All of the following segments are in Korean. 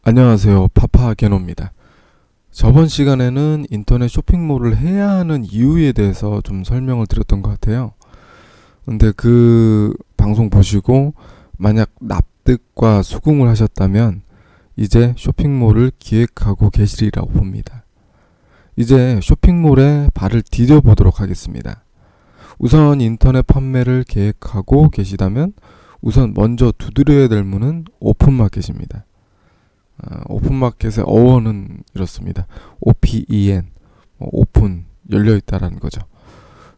안녕하세요. 파파게노입니다. 저번 시간에는 인터넷 쇼핑몰을 해야 하는 이유에 대해서 좀 설명을 드렸던 것 같아요. 근데 그 방송 보시고 만약 납득과 수긍을 하셨다면 이제 쇼핑몰을 기획하고 계시리라고 봅니다. 이제 쇼핑몰에 발을 디뎌 보도록 하겠습니다. 우선 인터넷 판매를 계획하고 계시다면 우선 먼저 두드려야 될 문은 오픈마켓입니다. 오픈마켓의 어원은 이렇습니다. OPEN, 오픈, 열려있다라는 거죠.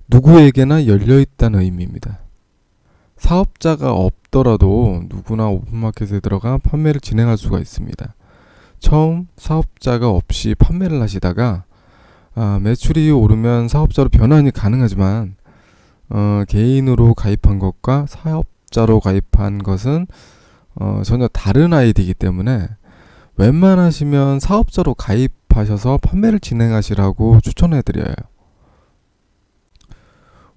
누구에게나 열려있다는 의미입니다. 사업자가 없더라도 누구나 오픈마켓에 들어가 판매를 진행할 수가 있습니다. 처음 사업자가 없이 판매를 하시다가 매출이 오르면 사업자로 변환이 가능하지만 개인으로 가입한 것과 사업자로 가입한 것은 전혀 다른 아이디이기 때문에 웬만하시면 사업자로 가입하셔서 판매를 진행하시라고 추천해드려요.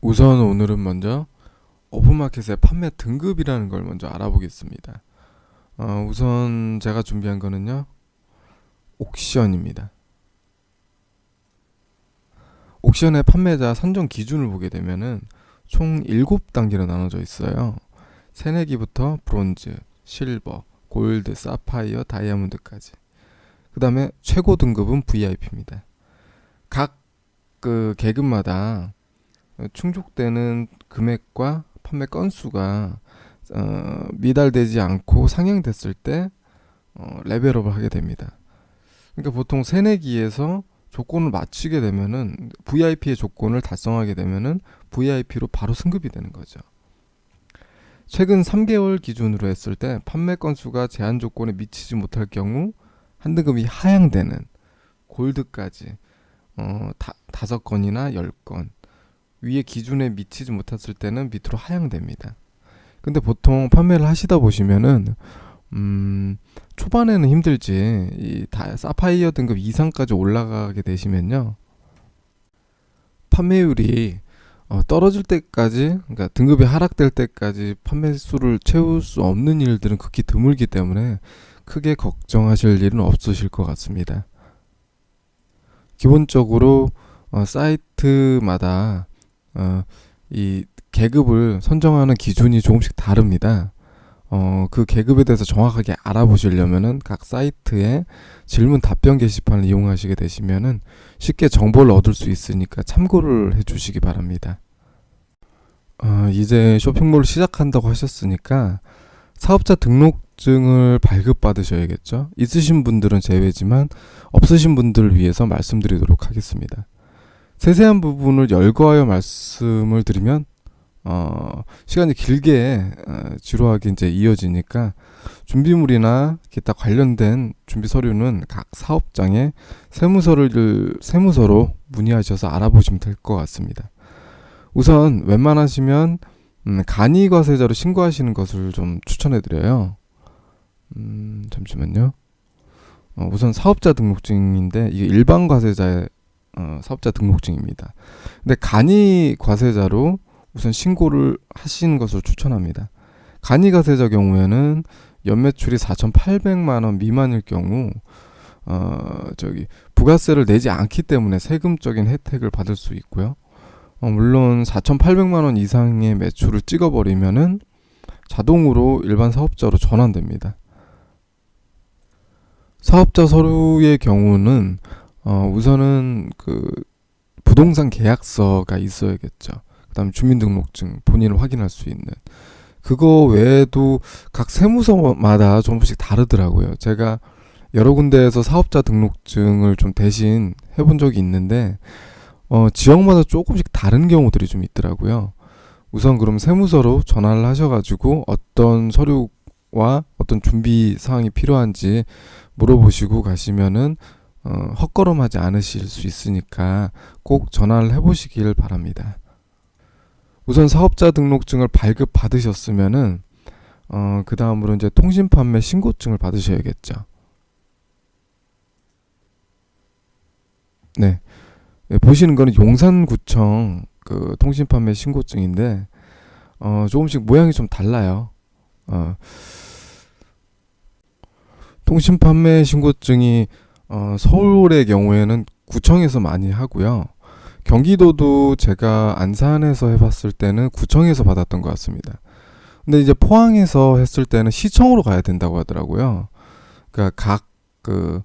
우선 오늘은 먼저 오픈마켓의 판매 등급이라는 걸 먼저 알아보겠습니다. 우선 제가 준비한 거는요, 옥션입니다. 옥션의 판매자 선정 기준을 보게 되면은 총 7단계로 나눠져 있어요. 새내기부터 브론즈, 실버, 골드, 사파이어, 다이아몬드까지. 그 다음에 최고 등급은 VIP입니다. 각 그 계급마다 충족되는 금액과 판매 건수가 미달되지 않고 상향됐을 때 레벨업을 하게 됩니다. 그러니까 보통 새내기에서 조건을 맞추게 되면은 VIP의 조건을 달성하게 되면은 VIP로 바로 승급이 되는 거죠. 최근 3개월 기준으로 했을 때 판매 건수가 제한 조건에 미치지 못할 경우 한 등급이 하향되는 골드까지 5건이나 10건 위에 기준에 미치지 못했을 때는 밑으로 하향됩니다. 근데 보통 판매를 하시다 보시면은 초반에는 힘들지 이 사파이어 등급 이상까지 올라가게 되시면요, 판매율이 떨어질 때까지, 그러니까 등급이 하락될 때까지 판매 수를 채울 수 없는 일들은 극히 드물기 때문에 크게 걱정하실 일은 없으실 것 같습니다. 기본적으로 사이트마다 이 계급을 선정하는 기준이 조금씩 다릅니다. 그 계급에 대해서 정확하게 알아보시려면은 각 사이트의 질문 답변 게시판을 이용하시게 되시면은 쉽게 정보를 얻을 수 있으니까 참고를 해주시기 바랍니다. 이제 쇼핑몰을 시작한다고 하셨으니까 사업자 등록증을 발급받으셔야겠죠. 있으신 분들은 제외지만 없으신 분들을 위해서 말씀드리도록 하겠습니다. 세세한 부분을 열거하여 말씀을 드리면 시간이 길게 지루하게 이제 이어지니까 준비물이나 기타 관련된 준비 서류는 각 사업장에 세무서로 문의하셔서 알아보시면 될 것 같습니다. 우선 웬만하시면 간이과세자로 신고하시는 것을 좀 추천해드려요. 잠시만요. 우선 사업자 등록증인데 이게 일반 과세자의 사업자 등록증입니다. 근데 간이과세자로 우선 신고를 하시는 것을 추천합니다. 간이과세자 경우에는 연매출이 4,800만원 미만일 경우 부가세를 내지 않기 때문에 세금적인 혜택을 받을 수 있고요. 물론 4,800만원 이상의 매출을 찍어버리면은 자동으로 일반 사업자로 전환됩니다. 사업자 서류의 경우는 우선은 그 부동산 계약서가 있어야겠죠. 그 다음에 주민등록증, 본인을 확인할 수 있는. 그거 외에도 각 세무서마다 조금씩 다르더라고요. 제가 여러 군데에서 사업자 등록증을 좀 대신 해본 적이 있는데 지역마다 조금씩 다른 경우들이 좀 있더라고요. 우선 그럼 세무서로 전화를 하셔가지고 어떤 서류와 어떤 준비 사항이 필요한지 물어보시고 가시면은 헛걸음하지 않으실 수 있으니까 꼭 전화를 해보시길 바랍니다. 우선 사업자 등록증을 발급 받으셨으면은 그 다음으로 이제 통신판매 신고증을 받으셔야겠죠. 네. 보시는 거는 용산구청 그 통신판매 신고증인데 조금씩 모양이 좀 달라요. 통신 판매 신고증이 서울의 경우에는 구청에서 많이 하고요. 경기도도 제가 안산에서 해봤을 때는 구청에서 받았던 것 같습니다. 근데 이제 포항에서 했을 때는 시청으로 가야 된다고 하더라고요. 그러니까 각 그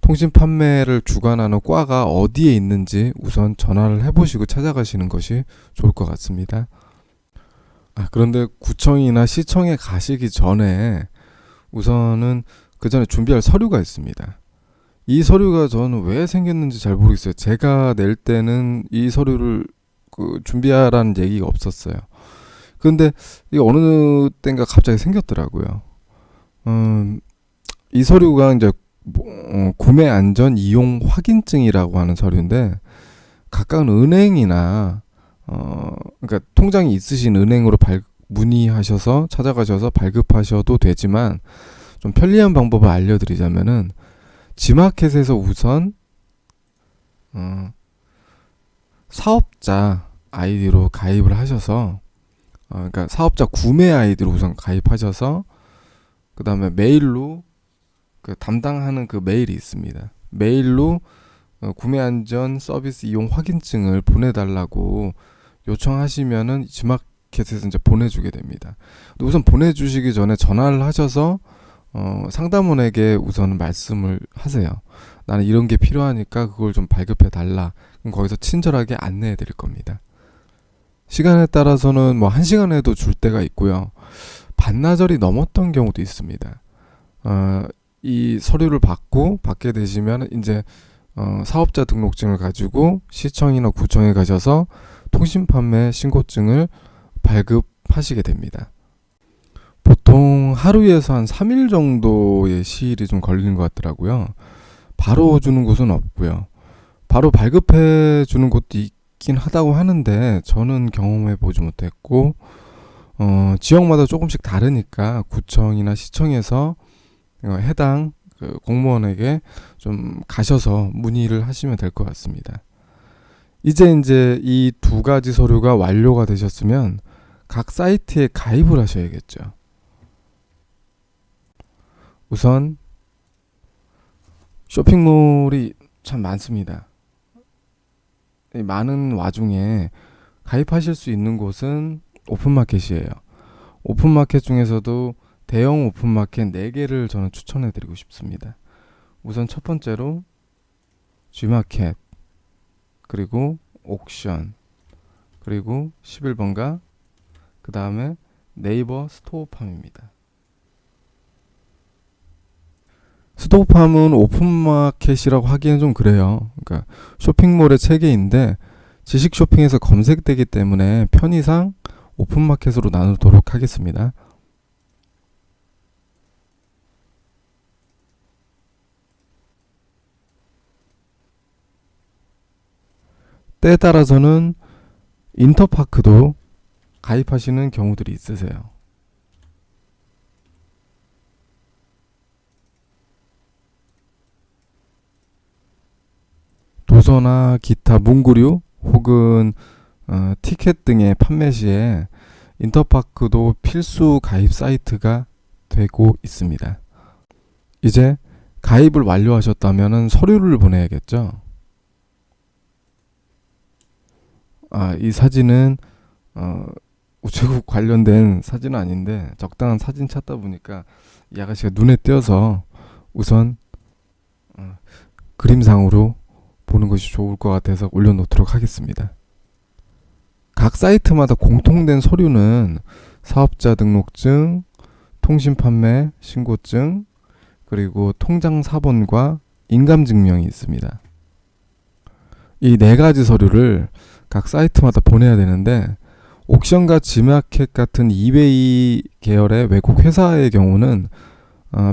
통신 판매를 주관하는 과가 어디에 있는지 우선 전화를 해보시고 찾아가시는 것이 좋을 것 같습니다. 그런데 구청이나 시청에 가시기 전에 우선은 그 전에 준비할 서류가 있습니다. 이 서류가 저는 왜 생겼는지 잘 모르겠어요. 제가 낼 때는 이 서류를 준비하라는 얘기가 없었어요. 그런데 이게 어느 때인가 갑자기 생겼더라고요. 이 서류가 이제 구매 안전 이용 확인증이라고 하는 서류인데, 각각 은행이나 그러니까 통장이 있으신 은행으로 문의하셔서 찾아가셔서 발급하셔도 되지만, 좀 편리한 방법을 알려드리자면은 지마켓에서 우선 사업자 아이디로 가입을 하셔서 그러니까 사업자 구매 아이디로 우선 가입하셔서 그 다음에 메일로 담당하는 그 메일이 있습니다. 메일로 구매 안전 서비스 이용 확인증을 보내달라고 요청하시면은 지마켓에서 이제 보내주게 됩니다. 우선 보내주시기 전에 전화를 하셔서 상담원에게 우선 말씀을 하세요. 나는 이런 게 필요하니까 그걸 좀 발급해 달라. 그럼 거기서 친절하게 안내해 드릴 겁니다. 시간에 따라서는 뭐 1시간 해도 줄 때가 있고요. 반나절이 넘었던 경우도 있습니다. 이 서류를 받게 되시면 이제 사업자 등록증을 가지고 시청이나 구청에 가셔서 통신 판매 신고증을 발급하시게 됩니다. 보통 하루에서 한 3일 정도의 시일이 좀 걸리는 것 같더라고요. 바로 주는 곳은 없고요. 바로 발급해 주는 곳도 있긴 하다고 하는데 저는 경험해 보지 못했고, 지역마다 조금씩 다르니까 구청이나 시청에서 해당 공무원에게 좀 가셔서 문의를 하시면 될 것 같습니다. 이제 이 두 가지 서류가 완료가 되셨으면 각 사이트에 가입을 하셔야겠죠. 우선 쇼핑몰이 참 많습니다. 많은 와중에 가입하실 수 있는 곳은 오픈마켓이에요. 오픈마켓 중에서도 대형 오픈마켓 4개를 저는 추천해 드리고 싶습니다. 우선 첫 번째로 G마켓, 그리고 옥션, 그리고 11번가, 그 다음에 네이버 스토어팜입니다. 스토어팜은 오픈마켓이라고 하기엔 좀 그래요. 그러니까 쇼핑몰의 체계인데 지식 쇼핑에서 검색되기 때문에 편의상 오픈마켓으로 나누도록 하겠습니다. 때에 따라서는 인터파크도 가입하시는 경우들이 있으세요. 도서나 기타 문구류 혹은 티켓 등의 판매 시에 인터파크도 필수 가입 사이트가 되고 있습니다. 이제 가입을 완료하셨다면 서류를 보내야겠죠. 이 사진은 우체국 관련된 사진은 아닌데 적당한 사진 찾다 보니까 이 아가씨가 눈에 띄어서 우선 그림상으로 보는 것이 좋을 것 같아서 올려놓도록 하겠습니다. 각 사이트마다 공통된 서류는 사업자 등록증, 통신 판매 신고증, 그리고 통장 사본과 인감증명이 있습니다. 이 4가지 서류를 각 사이트마다 보내야 되는데, 옥션과 지마켓 같은 이베이 계열의 외국 회사의 경우는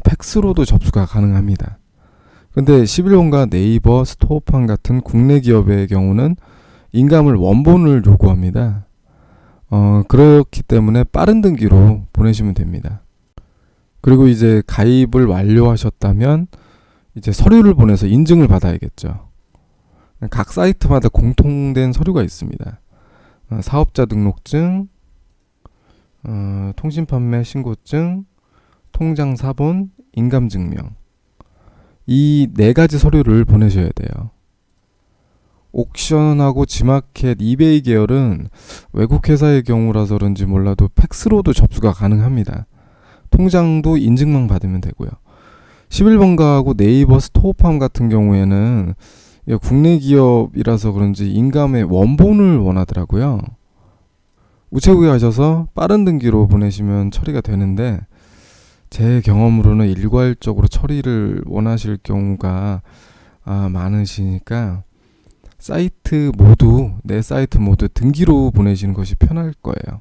팩스로도 접수가 가능합니다. 근데 11번가 네이버 스토어팜 같은 국내 기업의 경우는 인감을 원본을 요구합니다. 그렇기 때문에 빠른 등기로 보내시면 됩니다. 그리고 이제 가입을 완료하셨다면 이제 서류를 보내서 인증을 받아야겠죠. 각 사이트마다 공통된 서류가 있습니다. 사업자 등록증, 통신 판매 신고증, 통장 사본, 인감 증명. 이 네 가지 서류를 보내셔야 돼요. 옥션하고 지마켓, 이베이 계열은 외국 회사의 경우라서 그런지 몰라도 팩스로도 접수가 가능합니다. 통장도 인증만 받으면 되고요. 11번가하고 네이버 스토어팜 같은 경우에는 국내 기업이라서 그런지 인감의 원본을 원하더라고요. 우체국에 가셔서 빠른 등기로 보내시면 처리가 되는데 제 경험으로는 일괄적으로 처리를 원하실 경우가 많으시니까 내 사이트 모두 등기로 보내시는 것이 편할 거예요.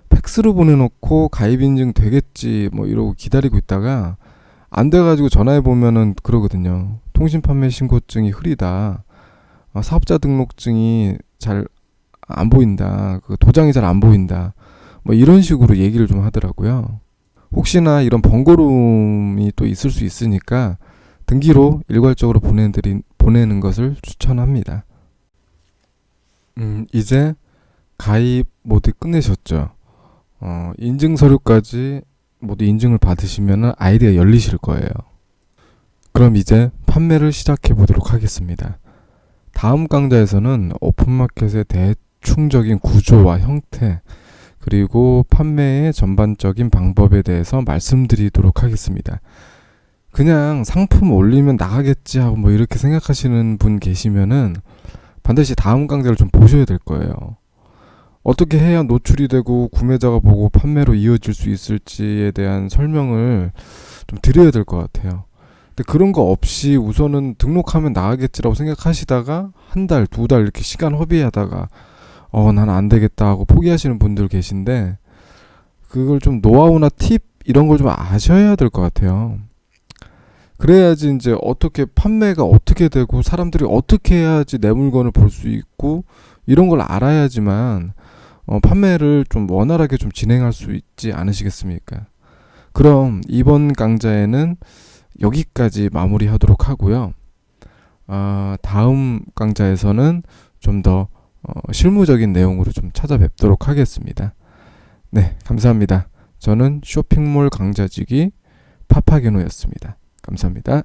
팩스로 보내놓고 가입인증 되겠지 뭐 이러고 기다리고 있다가 안 돼가지고 전화해보면은 그러거든요. 통신판매 신고증이 흐리다. 사업자 등록증이 잘 안 보인다. 그 도장이 잘 안 보인다. 뭐 이런 식으로 얘기를 좀 하더라고요. 혹시나 이런 번거로움이 또 있을 수 있으니까 등기로 일괄적으로 보내는 것을 추천합니다. 이제 가입 모두 끝내셨죠? 인증 서류까지 모두 인증을 받으시면 아이디가 열리실 거예요. 그럼 이제 판매를 시작해 보도록 하겠습니다. 다음 강좌에서는 오픈마켓의 대충적인 구조와 형태, 그리고 판매의 전반적인 방법에 대해서 말씀드리도록 하겠습니다. 그냥 상품 올리면 나가겠지 하고 뭐 이렇게 생각하시는 분 계시면은 반드시 다음 강좌를 좀 보셔야 될 거예요. 어떻게 해야 노출이 되고 구매자가 보고 판매로 이어질 수 있을지에 대한 설명을 좀 드려야 될 것 같아요. 근데 그런 거 없이 우선은 등록하면 나가겠지라고 생각하시다가 한 달, 두 달 이렇게 시간 허비하다가 난 안 되겠다 하고 포기하시는 분들 계신데 그걸 좀 노하우나 팁 이런 걸 좀 아셔야 될 것 같아요. 그래야지 이제 어떻게 판매가 어떻게 되고 사람들이 어떻게 해야지 내 물건을 볼 수 있고 이런 걸 알아야지만 판매를 좀 원활하게 좀 진행할 수 있지 않으시겠습니까? 그럼 이번 강좌에는 여기까지 마무리하도록 하고요. 다음 강좌에서는 좀 더 실무적인 내용으로 좀 찾아뵙도록 하겠습니다. 네, 감사합니다. 저는 쇼핑몰 강좌지기 파파게노였습니다. 감사합니다.